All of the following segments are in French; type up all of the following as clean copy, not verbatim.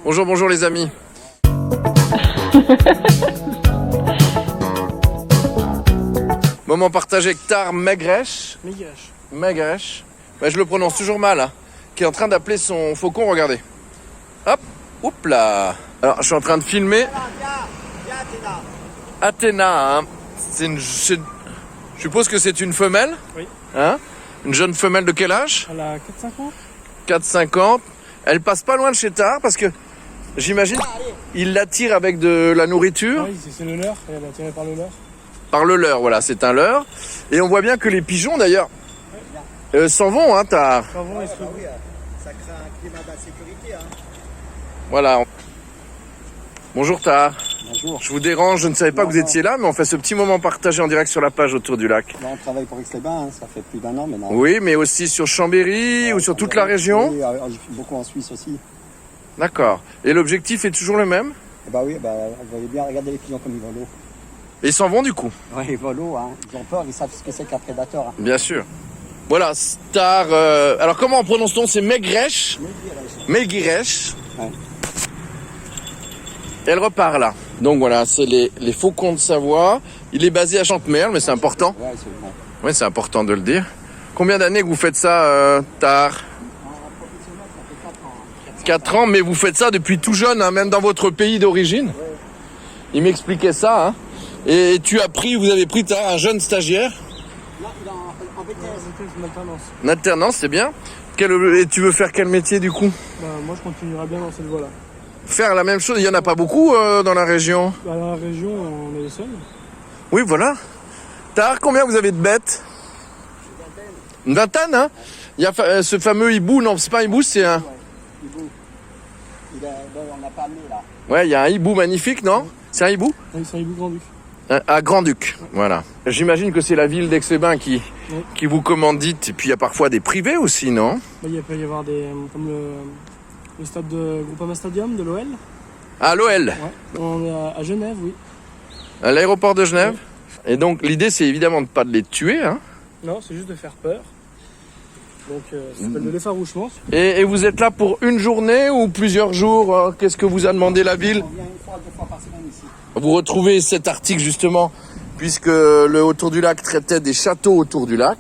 Bonjour, bonjour les amis. Moment partagé avec Tar Megrèche. Megrèche. Je le prononce toujours mal. Hein. Qui est en train d'appeler son faucon, regardez. Hop, oups là. Alors, je suis en train de filmer. Athéna, hein. Je suppose que c'est une femelle. Oui. Hein? Une jeune femelle de quel âge? Elle a 4-5 ans. 4-5 ans. Elle passe pas loin de chez Tar parce que j'imagine il l'attire avec de la nourriture. Oui, c'est le leurre. Elle est attirée par le leurre. Par le leurre, voilà, c'est un leurre. Et on voit bien que les pigeons, d'ailleurs, s'en vont, hein, Tar. Ça crée un climat d'insécurité. Hein. Voilà. Bonjour Tar. Bonjour. Je vous dérange, je ne savais pas que vous étiez là, mais on fait ce petit moment partagé en direct sur la plage autour du lac. Là, on travaille pour Aix-les-Bains, hein, ça fait plus d'1 an maintenant. Oui, mais aussi sur Chambéry ou sur toute la région. Oui, beaucoup en Suisse aussi. D'accord. Et l'objectif est toujours le même? Bah oui, vous voyez bien, regardez les pigeons comme ils volent. Et ils s'en vont du coup? Oui, ils volent, hein. Ils ont peur, ils savent ce que c'est qu'un prédateur. Hein. Bien sûr. Voilà, Tar. Alors comment on prononce-t-on? C'est Megrèche. Megrèche. Ouais. Elle repart là. Donc voilà, c'est les faucons de Savoie. Il est basé à Chantemerle, mais c'est important. Ouais, absolument. Oui, c'est important de le dire. Combien d'années que vous faites ça, Tar? 4 ans, mais vous faites ça depuis tout jeune, hein, même dans votre pays d'origine. Ouais. Il m'expliquait ça. Hein. Et vous avez pris un jeune stagiaire? Non, il est en BTS. Une alternance. Une alternance, c'est bien. Et tu veux faire quel métier du coup? Moi, je continuerai bien dans cette voie-là. Faire la même chose, il n'y en a pas beaucoup dans la région. Dans la région, on est les seuls. Oui, voilà. Tar, combien vous avez de bêtes? Une vingtaine, hein? Il y a ce fameux hibou, non, c'est pas un hibou, c'est un... Hibou. On n'a pas amené là. Ouais, il y a un hibou magnifique, non? C'est un hibou? Oui, c'est un hibou grand-duc. À Grand-Duc, voilà. J'imagine que c'est la ville d'Aix-les-Bains qui vous commandite, et puis il y a parfois des privés aussi, non? Il peut y avoir comme le stade de Groupama Stadium de l'OL. À l'OL? Ouais. On est à Genève, oui. À l'aéroport de Genève? Ouais. Et donc l'idée c'est évidemment de pas de les tuer, hein? Non, c'est juste de faire peur. Donc ça s'appelle de l'effarouchement. Et vous êtes là pour une journée ou plusieurs jours? Qu'est-ce que vous a demandé la ville? On vient 1 fois, 2 fois par semaine ici. Vous retrouvez cet article justement, puisque le Autour du lac traitait des châteaux autour du lac.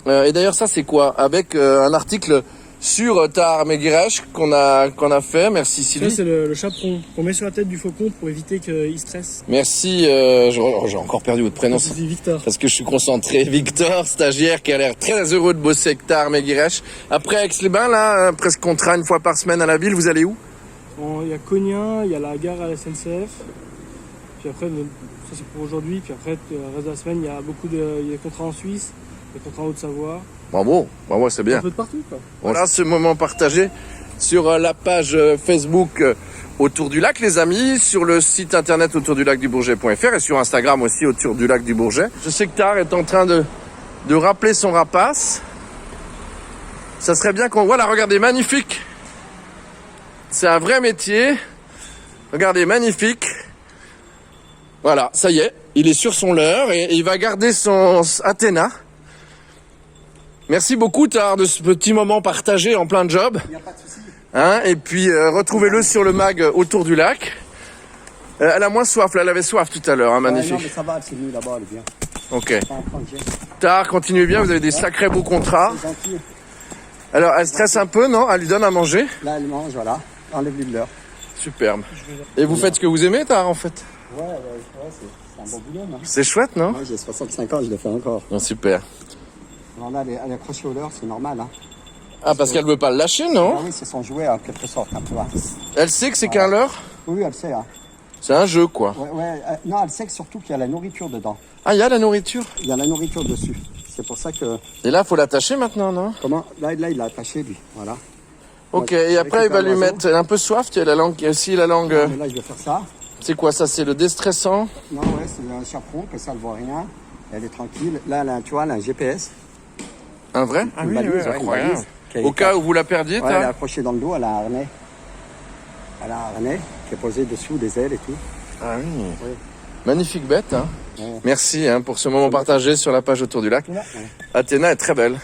Et d'ailleurs ça c'est quoi? Avec un article sur Tar Megrèche qu'on a fait. Merci Sylvie. Ça c'est le chaperon qu'on met sur la tête du faucon pour éviter qu'il stresse. Merci, j'ai encore perdu votre prénom. C'est Victor. Parce que je suis concentré. Victor, stagiaire qui a l'air très heureux de bosser avec Tar Megrèche. Après Aix-les-Bains, là, presque contrat 1 fois par semaine à la ville, vous allez où? Il y a Cognin, il y a la gare à la SNCF. Puis après, ça c'est pour aujourd'hui. Puis après, le reste de la semaine, il y a il y a des contrats en Suisse, des contrats en Haute-Savoie. Bravo, c'est bien. Un peu de partout, quoi. Voilà ce moment partagé sur la page Facebook Autour du lac, les amis, sur le site internet autourdulacdubourget.fr et sur Instagram aussi Autour du lac du Bourget. Je sais que Tar est en train de rappeler son rapace. Ça serait bien qu'on... Voilà, regardez, magnifique. C'est un vrai métier. Regardez, magnifique. Voilà, ça y est, il est sur son leurre et il va garder son Athéna. Merci beaucoup, Tar, de ce petit moment partagé en plein job. Il n'y a pas de souci. Hein, et puis, retrouvez-le sur le mag Autour du lac. Elle a moins soif, là, elle avait soif tout à l'heure, hein, magnifique. Non, mais ça va, c'est venu là-bas, elle est bien. Ok. Tar, continuez bien, vous avez des sacrés beaux contrats. C'est gentil. Alors, elle stresse un peu, non? Elle lui donne à manger? Là, elle mange, voilà. Enlève-lui de l'heure. Superbe. Et vous faites ce que vous aimez, Tar, en fait? Ouais, c'est un bon boulot, non? C'est chouette, non? Moi, j'ai 65 ans, je le fais encore. Non, super. Alors là, elle est accrochée au leurre, c'est normal, hein. Ah, parce qu'elle veut pas le lâcher, non? Ah oui, c'est son jouet, en quelque sorte, un peu. Hein. Elle sait que c'est qu'un leurre? Oui, elle sait, hein. C'est un jeu, quoi. Ouais, non, elle sait que surtout qu'il y a la nourriture dedans. Ah, il y a la nourriture? Il y a la nourriture dessus. C'est pour ça que... Et là, faut l'attacher maintenant, non? Comment? Là, il l'a attaché, lui, voilà. Ok, Moi, et après, il va lui l'oiseau. mettre... Elle a un peu soif, tu as la langue... aussi la langue... Mais là, je vais faire ça. C'est quoi, ça? C'est le déstressant? Non, ouais, c'est un chaperon, que ça ne voit rien. Elle est tranquille. Là, tu vois, elle a un GPS. Un vrai? Ah oui, balise, oui, ouais, incroyable. une balise. Au cas où vous la perdiez, Ouais, elle est Tar? accrochée dans le dos, elle a un harnais. Elle a un harnais qui est posé dessous des ailes et tout. Ah oui. Oui. Magnifique bête, hein. Ouais. Merci hein, pour ce moment partagé sur la page Autour du lac. Ouais. Athéna est très belle.